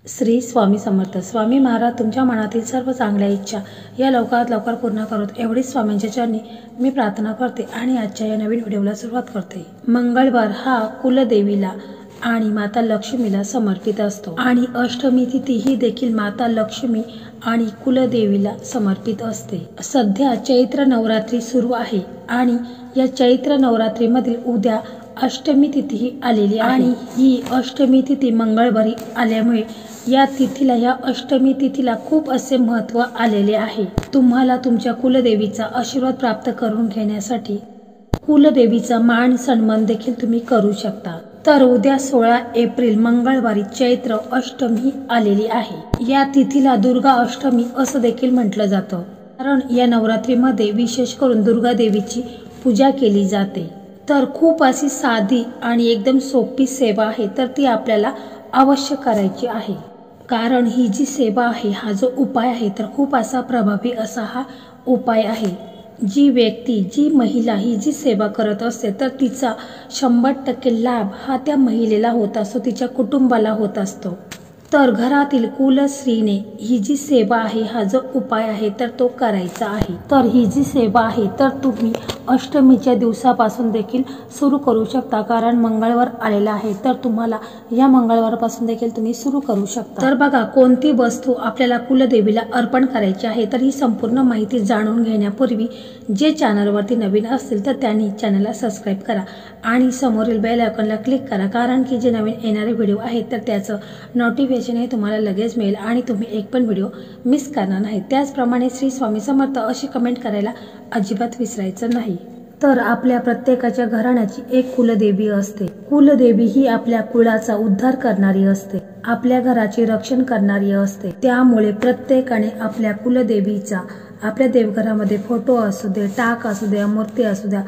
श्री स्वामी समर्थ. स्वामी महाराज तुमच्या मनातील सर्व चांगल्या इच्छा या लवकरात लवकर पूर्ण करोत एवढीच स्वामींच्या चरणी मी प्रार्थना करते आणि आजच्या या नवीन व्हिडिओला सुरुवात करते. मंगळवार हा कुलदेवीला आणि माता लक्ष्मीला समर्पित असतो आणि अष्टमी तिथी ही देखील माता लक्ष्मी आणि कुलदेवीला समर्पित असते. सध्या चैत्र नवरात्री सुरू आहे आणि या चैत्र नवरात्रीमधील उद्या अष्टमी तिथी आलेली आहे आणि ही अष्टमी तिथी मंगळवारी आल्यामुळे या अष्टमी तिथीला खूप असे महत्त्व आलेले आहे. तुम्हाला तुमच्या कुलदेवीचा आशीर्वाद प्राप्त करून घेण्यासाठी कुलदेवीचा मान सन्मान देखील तुम्ही करू शकता. तर उद्या 16 एप्रिल मंगळवारी चैत्र अष्टमी आलेली आहे. या तिथीला दुर्गा अष्टमी असं देखील म्हटलं जातं, कारण या नवरात्रीमध्ये विशेष करून दुर्गा देवीची पूजा केली जाते. तर खूप अशी साधी आणि एकदम सोपी सेवा आहे, तर ती आपल्याला अवश्य करायची आहे. कारण ही जी सेवा आहे, हा जो उपाय आहे, तर खूप असा प्रभावी असा हा उपाय आहे. जी व्यक्ती, जी महिला ही जी सेवा करत असते, तर तिचा 100% लाभ हा त्या महिलेला होत असतो, तिच्या कुटुंबाला होत असतो. तर घरातील कुलस्त्रीने ही जी सेवा आहे, हा जो उपाय आहे, तर तो करायचा आहे. तर ही जी सेवा आहे, तर तुम्ही अष्टमीच्या दिवसापासून देखील सुरू करू शकता, कारण मंगळवार आलेला आहे. तर तुम्हाला या मंगळवारपासून देखील तुम्ही सुरू करू शकता. तर बघा, कोणती वस्तू आपल्याला कुलदेवीला अर्पण करायची आहे, तर ही संपूर्ण माहिती जाणून घेण्यापूर्वी जे चॅनलवरती नवीन असतील तर त्यांनी चॅनलला सबस्क्राईब करा आणि समोरील बेल आयकॉनला क्लिक करा, कारण की जे नवीन येणारे व्हिडिओ आहेत तर त्याचं नोटिफिकेशन हे तुम्हाला लगेच मिळेल आणि तुम्ही एक पण व्हिडिओ मिस करणार नाही. त्याचप्रमाणे श्री स्वामी समर्थ अशी कमेंट करायला अजिबात विसरायचं नाही. तर आपल्या प्रत्येकाच्या घराण्याची एक कुलदेवी असते. कुलदेवी ही आपल्या कुळाचा उद्धार करणारी असते, आपल्या घराचे रक्षण करणारी असते. त्यामुळे प्रत्येकाने आपल्या कुलदेवीचा आपल्या देवघरामध्ये फोटो असू दे, टाक असू द्या, मूर्ती असू द्या,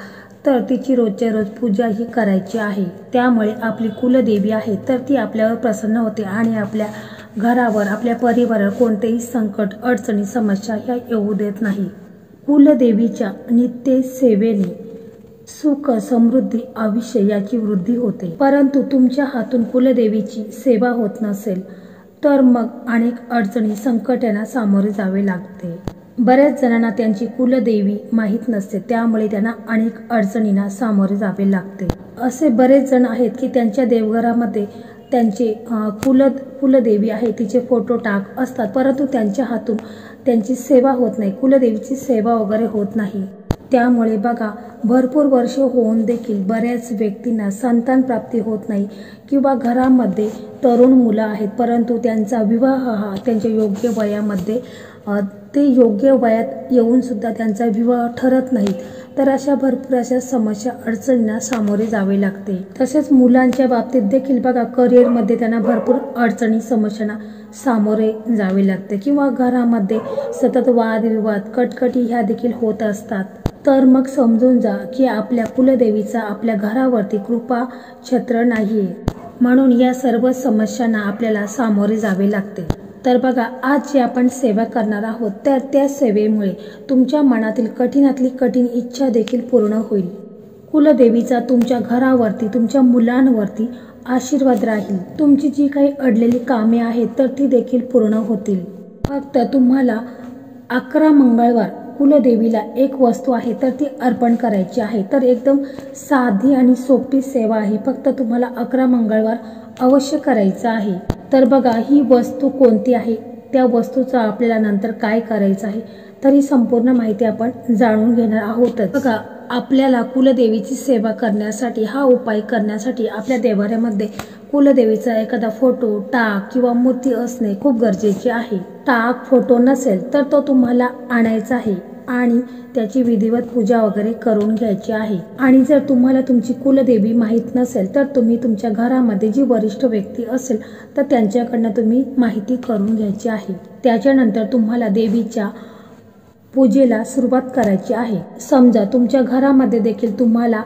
तर तिची रोजच्या रोज पूजा ही करायची आहे. त्यामुळे आपली कुलदेवी आहे तर ती आपल्यावर प्रसन्न होते आणि आपल्या घरावर, आपल्या परिवारावर कोणतेही संकट, अडचणी, समस्या ह्या येऊ देत नाही. कुलदेवीच्या नित्य सेवेने सुख, समृद्धी, आयुष्य याची वृद्धी होते. परंतु तुमच्या हातून कुलदेवीची सेवा होत नसेल तर मग अनेक अडचणी, संकट यांना सामोरे जावे लागते. बऱ्याच जणांना त्यांची कुलदेवी माहीत नसते, त्यामुळे त्यांना अनेक अडचणींना सामोरे जावे लागते. असे बरेच जण आहेत की त्यांच्या देवघरामध्ये त्यांचे कुलदेवी आहे, तिचे फोटो टाक असतात, परंतु त्यांच्या हातून त्यांची सेवा होत नाही, कुलदेवीची सेवा वगैरे होत नाही. त्यामुळे बघा, भरपूर वर्ष होऊन देखील बऱ्याच व्यक्तींना संतान प्राप्ती होत नाही किंवा घरामध्ये तरुण मुलं आहेत, परंतु त्यांचा विवाह हा त्यांच्या योग्य वयामध्ये ते योग्य वयात येऊन सुद्धा त्यांचा विवाह ठरत नाही. तर अशा भरपूर अशा समस्या, अडचणींना सामोरे जावे लागते. तसेच मुलांच्या बाबतीत देखील बघा, करिअरमध्ये त्यांना भरपूर अडचणी, समस्यांना सामोरे जावे लागते किंवा घरामध्ये सतत वादविवाद, कटकटी ह्या देखील होत असतात. तर मग समजून जा की आपल्या कुलदेवीचा आपल्या घरावरती कृपा छत्र नाहीये, म्हणून या सर्व समस्यांना आपल्याला सामोरे जावे लागते. तर बघा, आज जे आपण सेवा करणार आहोत, तर त्या सेवेमुळे तुमच्या मनातील कठीणातली कठीण इच्छा देखील पूर्ण होईल. कुलदेवीचा तुमच्या घरावरती, तुमच्या मुलांवरती आशीर्वाद राहील. तुमची जी काही अडलेली कामे आहेत तर ती देखील पूर्ण होतील. फक्त तुम्हाला 11 मंगळवार कुलदेवीला एक वस्तू आहे तर ती अर्पण करायची आहे. तर एकदम साधी आणि सोपी सेवा आहे, फक्त तुम्हाला 11 मंगळवार अवश्य करायचं आहे. तर बघा, ही वस्तू कोणती आहे, त्या वस्तूचं आपल्याला नंतर काय करायचं आहे, तर ही संपूर्ण माहिती आपण जाणून घेणार आहोतच. बघा, आपल्याला कुलदेवीची सेवा करण्यासाठी, हा उपाय करण्यासाठी आपल्या देवाऱ्यामध्ये कुलदेवीचा एखादा फोटो, टाक किंवा मूर्ती असणे खूप गरजेचे आहे. टाक, फोटो नसेल तर तो तुम्हाला आणायचा आहे आणि त्याची विधिवत पूजा वगैरे करून घ्यायची आहे. आणि जर तुम्हाला तुमची कुलदेवी माहीत नसेल तर तुम्ही तुमच्या घरामध्ये जी वरिष्ठ व्यक्ती असेल तर त्यांच्याकडनं तुम्ही माहिती करून घ्यायची आहे. त्याच्यानंतर तुम्हाला देवीच्या पूजेला सुरुवात करायची आहे. समजा तुमच्या घरामध्ये देखील तुम्हाला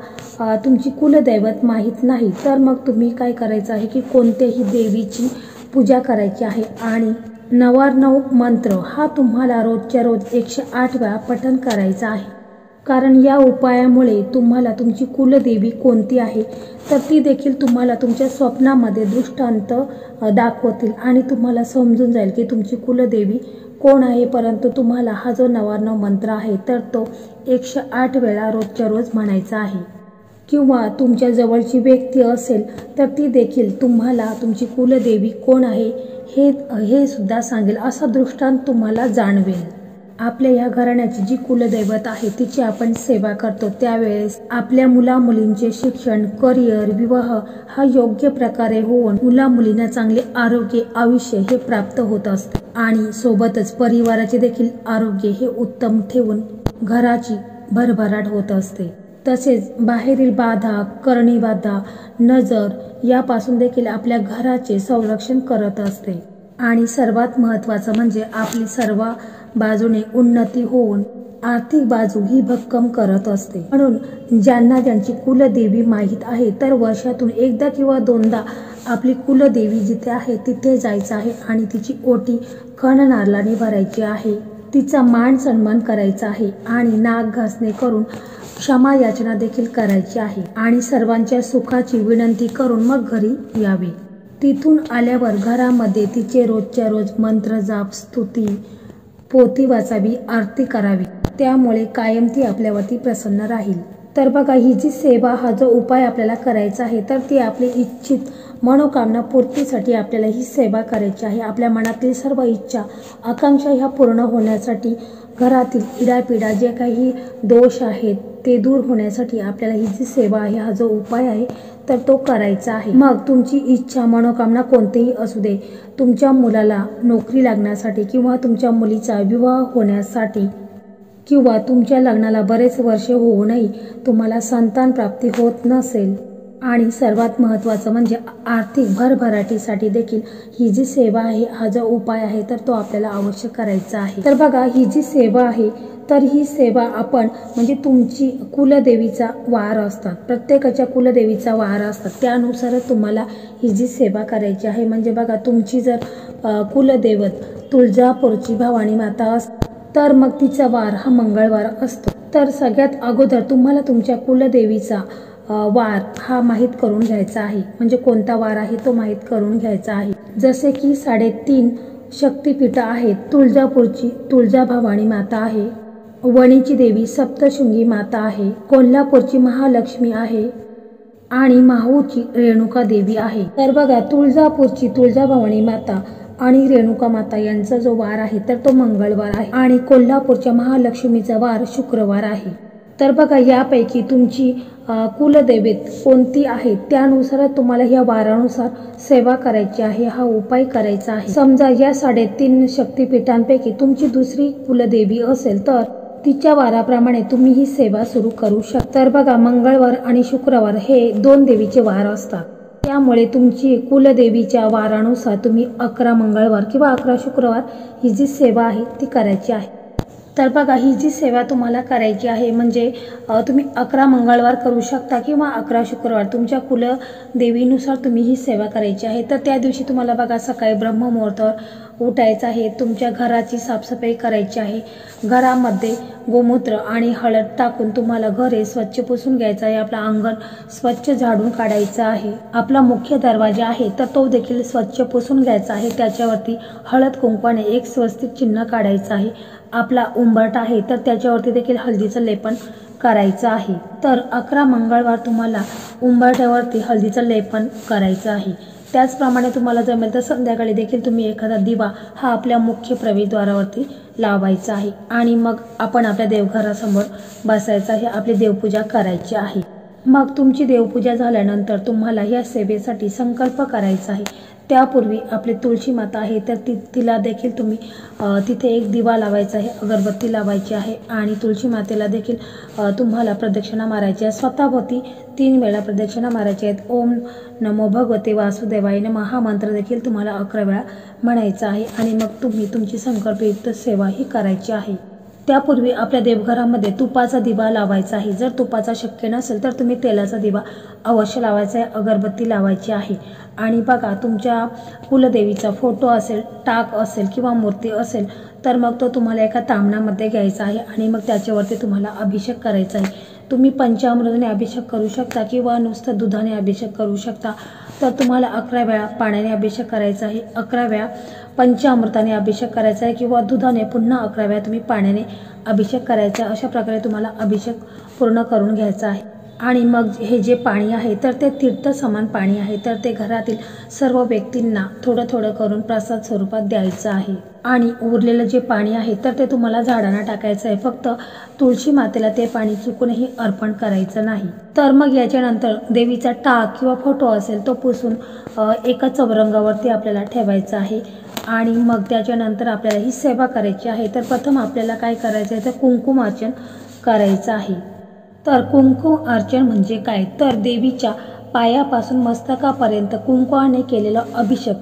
तुमची कुलदैवत माहीत नाही, तर मग तुम्ही काय करायचं आहे की कोणत्याही देवीची पूजा करायची आहे आणि 9 मंत्र हा तुम्हाला रोजच्या रोज 108 वेळा पठण करायचा आहे. कारण या उपायामुळे तुम्हाला तुमची कुलदेवी कोणती आहे तर ती देखील तुम्हाला तुमच्या स्वप्नामध्ये दृष्टांत दाखवतील आणि तुम्हाला समजून जाईल की तुमची कुलदेवी कोण आहे। परंतु तुम्हाला हा जो 99 मंत्र आहे तर तो 108 वेळा रोजच्या रोज म्हणायचा आहे। किंवा तुमच्या जवळची व्यक्ती असेल तर ती देखील तुम्हाला तुमची कुलदेवी कोण आहे हे सुद्धा सांगेल, असा दृष्टांत तुम्हाला जाणवेल। आपल्या या घराण्याची जी कुलदैवत आहे तिची आपण सेवा करतो त्यावेळेस आपल्या मुलामुलींचे शिक्षण, करिअर, विवाह हा योग्य प्रकारे होऊन मुलामुलींना चांगले आरोग्य, आयुष्य हे प्राप्त होत असते आणि सोबतच परिवाराचे देखील आरोग्य हे उत्तम ठेवून घराची भरभराट होत असते। तसेच बाहेरील बाधा, करणी बाधा, नजर यापासून देखील आपल्या घराचे संरक्षण करत असते आणि सर्वात महत्त्वाचं म्हणजे आपली सर्व बाजूने उन्नती होऊन आर्थिक बाजू ही भक्कम करत असते। म्हणून ज्यांची कुलदेवी माहीत आहे तर वर्षातून एकदा किंवा दोनदा आपली कुलदेवी जिथे आहे तिथे जायचं आहे आणि तिची ओटी खणनारळाने भरायची आहे, तिचा मान सन्मान करायचा आहे आणि नाक घासणे करून क्षमा याचना देखील करायची आहे आणि सर्वांच्या सुखाची विनंती करून मग घरी यावे। तिथून आल्यावर घरामध्ये तिचे रोजच्या रोज मंत्र जाप, स्तुती, पोथी वाचावी, आरती करावी, त्यामुळे कायम ती आपल्यावरती प्रसन्न राहील। तर बघा, ही जी सेवा, हा जो उपाय आपल्याला करायचा आहे तर ती आपली इच्छित मनोकामना पूर्तीसाठी आपल्याला ही सेवा करायची आहे। आपल्या मनातील सर्व इच्छा, आकांक्षा ह्या पूर्ण होण्यासाठी, घरातील इडापिडा जे काही दोष आहेत ते दूर होण्यासाठी आपल्याला ही जी सेवा आहे, हा जो उपाय आहे तर तो करायचा आहे। मग तुमची इच्छा, मनोकामना कोणतीही असू दे, तुमच्या मुलाला नोकरी लागण्यासाठी किंवा तुमच्या मुलीचा विवाह होण्यासाठी किंवा तुमच्या लग्नाला बरेच वर्षे होऊनही तुम्हाला संतान प्राप्ती होत नसेल आणि सर्वात महत्त्वाचं म्हणजे आर्थिक भरभराटीसाठी देखील ही जी सेवा आहे, हा जो उपाय आहे तर तो आपल्याला अवश्य करायचा आहे। तर बघा, ही जी सेवा आहे तर ही सेवा आपण म्हणजे तुमची कुलदेवीचा वार असतात, प्रत्येकाच्या कुलदेवीचा वार असतात, त्यानुसारच तुम्हाला ही जी सेवा करायची आहे। म्हणजे बघा, तुमची जर कुलदैवत तुळजापूरची भवानी माता असते तर मग तिचा वार हा मंगळवार असतो। तर सगळ्यात अगोदर तुम्हाला तुमच्या कुलदेवीचा वार हा माहीत करून घ्यायचा आहे, म्हणजे कोणता वार आहे तो माहीत करून घ्यायचा आहे। जसे की 3.5 शक्तिपीठ आहेत, तुळजापूरची तुळजाभवानी माता आहे, वणीची देवी सप्तशृंगी माता आहे, कोल्हापूरची महालक्ष्मी आहे आणि माहूरची रेणुका देवी आहे। तर बघा, तुळजापूरची तुळजाभवानी माता आणि रेणुका माता यांचा जो वार आहे तर तो मंगळवार आहे आणि कोल्हापूरच्या महालक्ष्मीचा वार शुक्रवार आहे। तर बघा, यापैकी तुमची कुलदैवत कोणती आहे त्यानुसार तुम्हाला या वारानुसार सेवा करायची आहे, हा उपाय करायचा आहे। समजा या 3.5 शक्तिपीठांपैकी तुमची दुसरी कुलदेवी असेल तर तिच्या वाराप्रमाणे तुम्ही ही सेवा सुरू करू शकता। तर बघा, मंगळवार आणि शुक्रवार हे 2 देवीचे वार असतात, त्यामुळे तुमची कुलदेवीच्या वारानुसार तुम्ही 11 मंगळवार किंवा 11 शुक्रवार ही जी सेवा आहे ती करायची आहे। तर बघा, ही जी सेवा तुम्हाला करायची आहे म्हणजे तुम्ही 11 मंगळवार करू शकता किंवा 11 शुक्रवार, तुमच्या कुलदेवीनुसार तुम्ही ही सेवा करायची आहे। तर त्या दिवशी तुम्हाला बघा सकाळी ब्रह्ममुहूर्तावर उठायचं आहे, तुमच्या घराची साफसफाई करायची आहे, घरामध्ये गोमूत्र आणि हळद टाकून तुम्हाला घर हे स्वच्छ पुसून घ्यायचं आहे, आपलं अंगण स्वच्छ झाडून काढायचं आहे, आपला मुख्य दरवाजा आहे तर तो देखील स्वच्छ पुसून घ्यायचा आहे, त्याच्यावरती हळद कुंकवाने एक स्वस्तिक चिन्ह काढायचं आहे, आपला उंबरठा आहे तर त्याच्यावरती देखील हळदीचं लेपन करायचं आहे। तर 11 मंगळवार तुम्हाला उंबरठ्यावरती हळदीचं लेपन करायचं आहे। त्याचप्रमाणे तुम्हाला जमेल तर संध्याकाळी देखील तुम्ही एखादा दिवा हा आपल्या मुख्य प्रवेशद्वारावरती लावायचा आहे आणि मग आपण आपल्या देवघरासमोर बसायचं आहे, आपली देवपूजा करायची आहे। मग तुमची देवपूजा झाल्यानंतर तुम्हाला या सेवेसाठी संकल्प करायचा आहे। त्यापूर्वी आपली तुळशी माता आहे तर तिला देखील तुम्ही तिथे एक दिवा लावायचा आहे, अगरबत्ती लावायची आहे आणि तुळशी मातेला देखील तुम्हाला प्रदक्षिणा मारायची आहे, स्वतःभोवती 3 वेळा प्रदक्षिणा मारायची आहेत। ओम नमो भगवते वासुदेवाय नमः हा मंत्र देखील तुम्हाला 11 वेळा म्हणायचा आहे आणि मग तुम्ही तुमची संकल्पयुक्त सेवा ही करायची आहे। त्यापूर्वी आपल्या देवघरामध्ये तुपाचा दिवा लावायचा आहे। जर तुपाचा शक्य नसेल तर तुम्ही तेलाचा दिवा अवश्य लावायचा आहे, अगरबत्ती लावायची आहे। आणि बघा, तुमच्या कुलदेवीचा फोटो असेल, टाक असेल किंवा मूर्ती असेल तर मग तो तुम्हाला एका तामणामध्ये घ्यायचा आहे आणि मग त्याच्यावरती तुम्हाला अभिषेक करायचा आहे। तुम्ही पंचामृताने अभिषेक करू शकता किंवा नुसतं दुधाने अभिषेक करू शकता। तर तुम्हाला 11 वेळा पाण्याने अभिषेक करायचा आहे, 11 वेळा पंचामृताने अभिषेक करायचा आहे किंवा दुधाने पुन्हा 11 वेळा तुम्ही पाण्याने अभिषेक करायचा आहे। अशा प्रकारे तुम्हाला अभिषेक पूर्ण करून घ्यायचा आहे। आणि मग हे जे पाणी आहे तर ते तीर्थ समान पाणी आहे, तर ते घरातील सर्व व्यक्तींना थोडं थोडं करून प्रसाद स्वरूपात द्यायचं आहे। आणि उरलेलं जे पाणी आहे तर ते तुम्हाला झाडांना टाकायचं आहे। फक्त तुळशी मातेला ते पाणी चुकूनही अर्पण करायचं नाही। तर मग याच्यानंतर देवीचा टाक किंवा फोटो असेल तो पुसून एका चौरंगावरती आपल्याला ठेवायचा आहे। आणि मग त्याच्यानंतर आपल्याला ही सेवा करायची आहे। तर प्रथम आपल्याला काय करायचं आहे तर कुंकुमार्चन करायचं आहे। तर कुंकुम अर्चन म्हणजे काय, तर देवीच्या पायापासून मस्तकापर्यंत कुंकवाने केलेला अभिषेक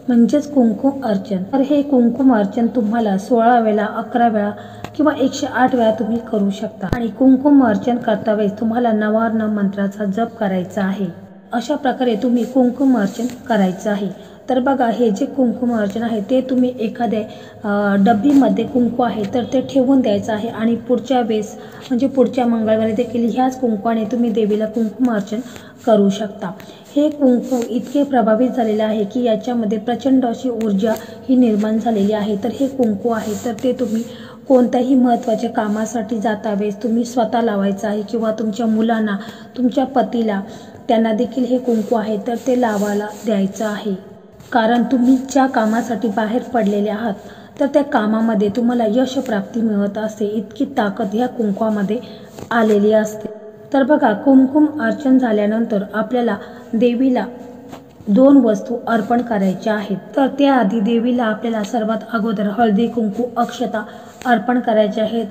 म्हणजेच कुंकुम अर्चन। तर हे कुंकुम अर्चन तुम्हाला 16 वेळा, 11 वेळा किंवा 108 वेळा तुम्ही करू शकता। आणि कुंकुम अर्चन करता वेळेस तुम्हाला नवार्न मंत्राचा जप करायचा आहे। अशा प्रकारे तुम्ही कुंकुम अर्चन करायचं आहे। तर बघा, हे जे कुंकुम अर्चन आहे ते तुम्ही एखाद्या डब्बीमध्ये कुंकू आहे तर ते ठेवून द्यायचं आहे। आणि पुढच्या वेळेस म्हणजे पुढच्या मंगळवारी देखील ह्याच कुंकवाने तुम्ही देवीला कुंकुम अर्चन करू शकता। हे कुंकू इतके प्रभावित झालेले आहे की याच्यामध्ये प्रचंड अशी ऊर्जा ही निर्माण झालेली आहे। तर हे कुंकू आहे तर ते तुम्ही कोणत्याही महत्त्वाच्या कामासाठी जाता वेळेस तुम्ही स्वतः लावायचं आहे किंवा तुमच्या मुलांना, तुमच्या पतीला, त्यांना देखील हे कुंकू आहे तर ते लावायला द्यायचं आहे। कारण तुम्ही ज्या कामासाठी बाहेर पडलेले आहात तर त्या कामामध्ये तुम्हाला यश प्राप्ती मिळत असते, इतकी ताकद ह्या कुंकवामध्ये आलेली असते। तर बघा, कुंकुम अर्चन झाल्यानंतर आपल्याला देवीला 2 वस्तू अर्पण करायच्या आहेत। तर त्याआधी देवीला आपल्याला सर्वात अगोदर हळदी, कुंकू, अक्षता अर्पण करायचे आहेत,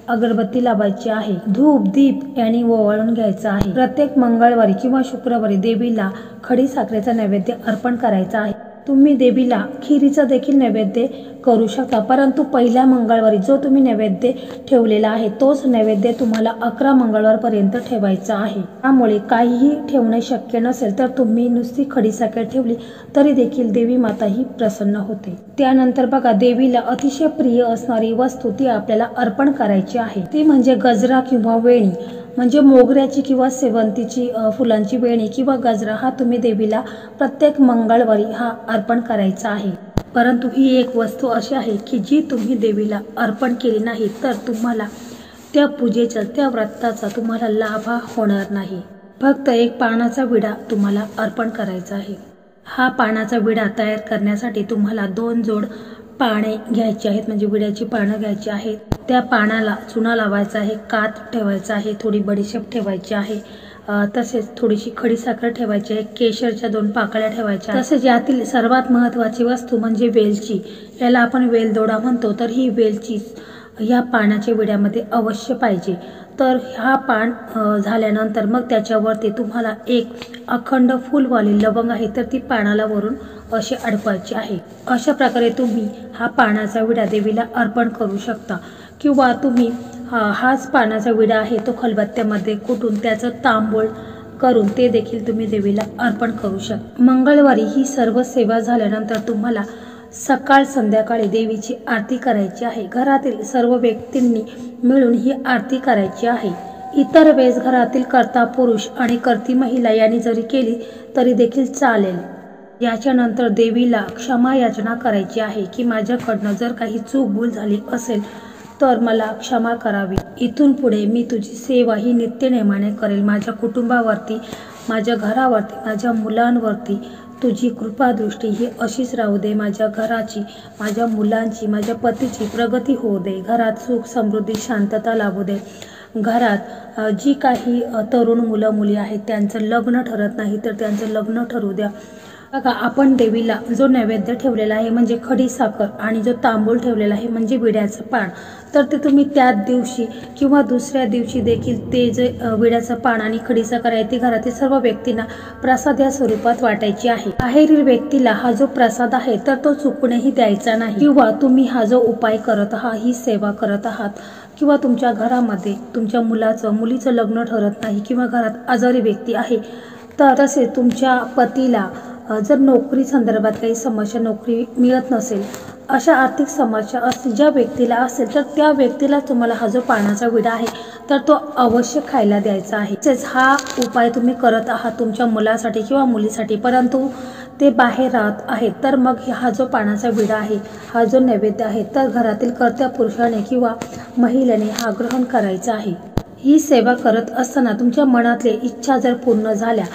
अगरबत्ती लावायची आहे, धूप दीप यांनी ओवाळून घ्यायचा आहे। प्रत्येक मंगळवारी किंवा शुक्रवारी देवीला खडी साखरेचा नैवेद्य अर्पण करायचा आहे। तुम्ही देवीला खिरीचा देखील नैवेद्य करू शकता, परंतु पहिल्या मंगळवारी जो तुम्ही नैवेद्य ठेवलेला आहे तोच नैवेद्य तुम्हाला 11 मंगळवारपर्यंत ठेवायचा आहे। त्यामुळे काहीही ठेवणे शक्य नसेल तर तुम्ही नुसती खडी साखर ठेवली तरी देखील देवी माता ही प्रसन्न होते। त्यानंतर बघा, देवीला अतिशय प्रिय असणारी वस्तू ती आपल्याला अर्पण करायची आहे, ती म्हणजे गजरा किंवा वेणी, म्हणजे मोगऱ्याची किंवा सेवंतीची फुलांची वेणी किंवा गजरा हा तुम्ही देवीला प्रत्येक मंगळवारी हा अर्पण करायचा आहे। परंतु ही एक वस्तू अशी आहे की जी तुम्ही देवीला अर्पण केली नाही तर तुम्हाला त्या पूजेचा, त्या व्रताचा तुम्हाला लाभ होणार नाही। फक्त एक पानाचा विडा तुम्हाला अर्पण करायचा आहे। हा पानाचा विडा तयार करण्यासाठी तुम्हाला 2 जोड पाने घ्यायची आहेत, म्हणजे विड्याची पानं घ्यायची आहेत। त्या पानाला चुना लावायचा आहे, कात ठेवायचा आहे, थोडी बडीशेप ठेवायची आहे, तसेच थोडीशी खडी साखर ठेवायची आहे, केशरच्या 2 पाकळ्या ठेवायच्या। तसेच यातील सर्वात महत्त्वाची वस्तू म्हणजे वेलची, याला आपण वेलदोडा म्हणतो। तर ही वेलची ह्या पानाच्या विड्यामध्ये अवश्य पाहिजे। तर हा पान झाल्यानंतर मग त्याच्यावरती तुम्हाला एक अखंड फुलवाली लवंग आहे तर ती पानाला वरून अशी अडकवायची आहे। अशा प्रकारे तुम्ही हा पानाचा विडा देवीला अर्पण करू शकता किंवा तुम्ही हाच पानाचा विडा आहे तो खलबत्त्यामध्ये कुटून त्याचं तांबूळ करून ते देखील तुम्ही देवीला अर्पण करू शकता। मंगळवारी ही सर्व सेवा झाल्यानंतर तुम्हाला सकाळ संध्याकाळी देवीची आरती करायची आहे। घरातील सर्व व्यक्तींनी मिळून ही आरती करायची आहे। इतर वेळेस घरातील कर्ता पुरुष आणि कर्ती महिला यांनी जरी केली तरी देखील चालेल। याच्यानंतर देवीला क्षमा याचना करायची आहे की माझ्याकडनं जर काही चूक भूल झाली असेल तर मला क्षमा करावी। इथून पुढे मी तुझी सेवा ही नित्यनेमाने करेल। माझ्या कुटुंबावरती, माझ्या घरावरती, माझ्या मुलांवरती तुझी कृपा दृष्टी ही अशीच राहू दे। माझ्या घराची, माझ्या मुलांची, माझ्या पतीची प्रगती होऊ दे। घरात सुख समृद्धी शांतता लाभू दे। घरात जी काही तरुण मुलं मुली आहेत त्यांचं लग्न ठरत नाही तर त्यांचं लग्न ठरू द्या। बघा, आपण देवीला जो नैवेद्य ठेवलेला आहे म्हणजे खडी साखर आणि जो तांबूळ ठेवलेला आहे म्हणजे विड्याचं पान, तर ते तुम्ही त्याच दिवशी किंवा दुसऱ्या दिवशी देखील ते जे विड्याचं पान आणि खडी साखर आहे ती घरातील सर्व व्यक्तींना प्रसाद या स्वरूपात वाटायची आहे. बाहेरील व्यक्तीला हा जो प्रसाद आहे तर तो चुकूनही द्यायचा नाही. किंवा तुम्ही हा जो उपाय करत आहात, ही सेवा करत आहात, किंवा तुमच्या घरामध्ये तुमच्या मुलीचं लग्न ठरत नाही किंवा घरात आजारी व्यक्ती आहे, तर तसेच तुमच्या पतीला जर नोकरी संदर्भात काही समस्या, नोकरी मिळत नसेल, अशा आर्थिक समस्या असतील ज्या व्यक्तीला असेल, तर त्या व्यक्तीला तुम्हाला हा जो पानाचा विडा आहे तर तो अवश्य खायला द्यायचा आहे. तसेच हा उपाय तुम्ही करत आहात तुमच्या मुलासाठी किंवा मुलीसाठी, परंतु ते बाहेर राहत आहेत, तर मग हा जो पानाचा विडा आहे, हा जो नैवेद्य आहे, तर घरातील कर्त्या पुरुषाने किंवा महिलेने हा ग्रहण करायचा आहे. ही सेवा करत असताना तुमच्या मनातले इच्छा जर पूर्ण झाल्या,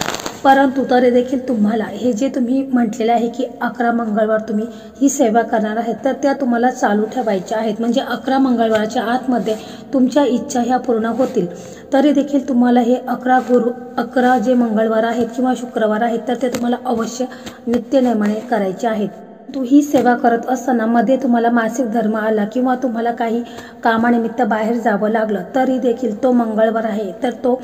परंतु तरी देखील तुम्हाला हे जे तुम्ही म्हटलेले आहे की 11 मंगळवार तुम्ही ही सेवा करणार आहेत, तर त्या तुम्हाला चालू ठेवायच्या आहेत. म्हणजे 11 मंगळवारच्या आतमध्ये तुमच्या इच्छा ह्या पूर्ण होतील. तरी देखील तुम्हाला हे 11 जे मंगळवार आहेत किंवा शुक्रवार आहेत, तर ते तुम्हाला अवश्य नित्यनेमाने करायचे आहेत. ही सेवा करत असताना मध्ये तुम्हाला मासिक धर्म आला किंवा तुम्हाला काही कामानिमित्त बाहेर जावं लागलं, तरी देखील तो मंगळवार आहे तर तो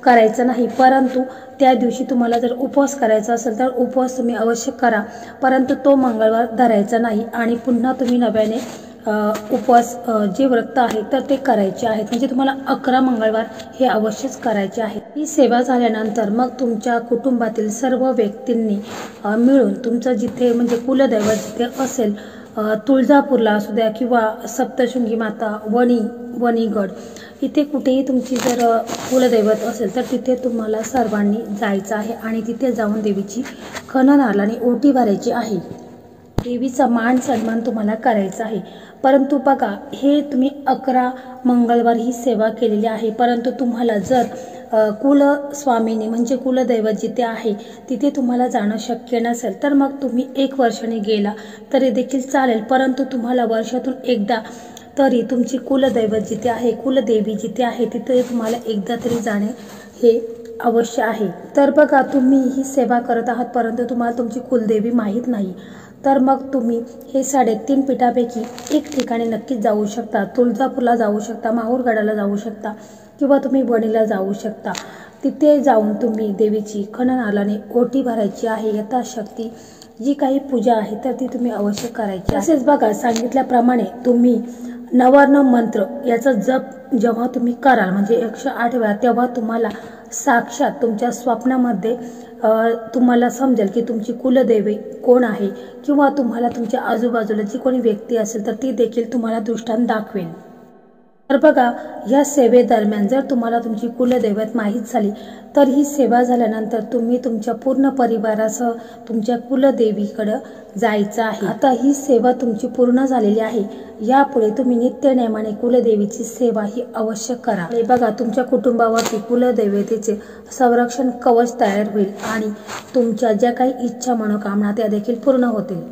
करायचा नाही. परंतु त्या दिवशी तुम्हाला जर उपवास करायचा असेल तर उपवास तुम्ही अवश्य करा, परंतु तो मंगळवार धरायचा नाही आणि पुन्हा तुम्ही नव्याने उपवास जे व्रत आहे तर ते करायचे आहेत. म्हणजे तुम्हाला 11 मंगळवार हे अवश्यच करायचे आहे. ही सेवा झाल्यानंतर मग तुमच्या कुटुंबातील सर्व व्यक्तींनी मिळून तुमचं जिथे म्हणजे कुलदैवत जिथे असेल, तुळजापूरला असू द्या किंवा सप्तशृंगी माता, वणीगड, इथे कुठेही तुमची जर कुलदैवत असेल तर तिथे तुम्हाला सर्वांनी जायचं आहे आणि तिथे जाऊन देवीची खणनालाने ओटी भरायची आहे. देवीचा मान सन्मान तुम्हाला करायचा आहे. परंतु बघा, हे तुम्ही 11 मंगळवार ही सेवा केलेली आहे, परंतु तुम्हाला जर कुलस्वामिनी म्हणजे कुलदैवत जिथे आहे तिथे तुम्हाला जाणं शक्य नसेल, तर मग तुम्ही 1 वर्षाने गेला तरी देखील चालेल, परंतु तुम्हाला वर्षातून एकदा तरी तुमची कुलदैवत जिथे आहे, कुलदेवी जिथे आहे तिथे तुम्हाला एकदा तरी जाणे हे अवश्य आहे. तर बघा, तुम्ही ही सेवा करत आहात परंतु तुम्हाला तुमची कुलदेवी माहीत नाही, तर मग तुम्ही हे 3.5 पीठापैकी एक ठिकाणी नक्कीच जाऊ शकता. तुळजापूरला जाऊ शकता, माहूरगडाला जाऊ शकता किंवा तुम्ही वणीला जाऊ शकता. तिथे जाऊन तुम्ही देवीची खणनालाने ओटी भरायची आहे. यथाशक्ती जी काही पूजा आहे तर ती तुम्ही अवश्य करायची. तसेच बघा, सांगितल्याप्रमाणे तुम्ही नवर्ण मंत्र याचा जप जेव्हा तुम्ही कराल म्हणजे 108 वेळा, तेव्हा तुम्हाला साक्षात तुमच्या स्वप्नामध्ये तुम्हाला समजेल की तुमची कुलदेवी कोण आहे किंवा तुम्हाला तुमच्या आजूबाजूला जी कोणी व्यक्ती असेल तर ती देखील तुम्हाला दृष्टांत दाखवेल. तर बघा, या सेवेदरम्यान जर तुम्हाला तुमची कुलदैवत माहीत झाली तर ही सेवा झाल्यानंतर तुम्ही तुमच्या पूर्ण परिवारासह तुमच्या कुलदेवीकडे जायचं आहे. आता ही सेवा तुमची पूर्ण झालेली आहे, यापुढे तुम्ही नित्यनेमाने कुलदेवीची सेवा ही अवश्य करा. आणि बघा, तुमच्या कुटुंबावरती कुलदैवतेचे संरक्षण कवच तयार होईल आणि तुमच्या ज्या काही इच्छा मनोकामना त्या देखील पूर्ण होतील.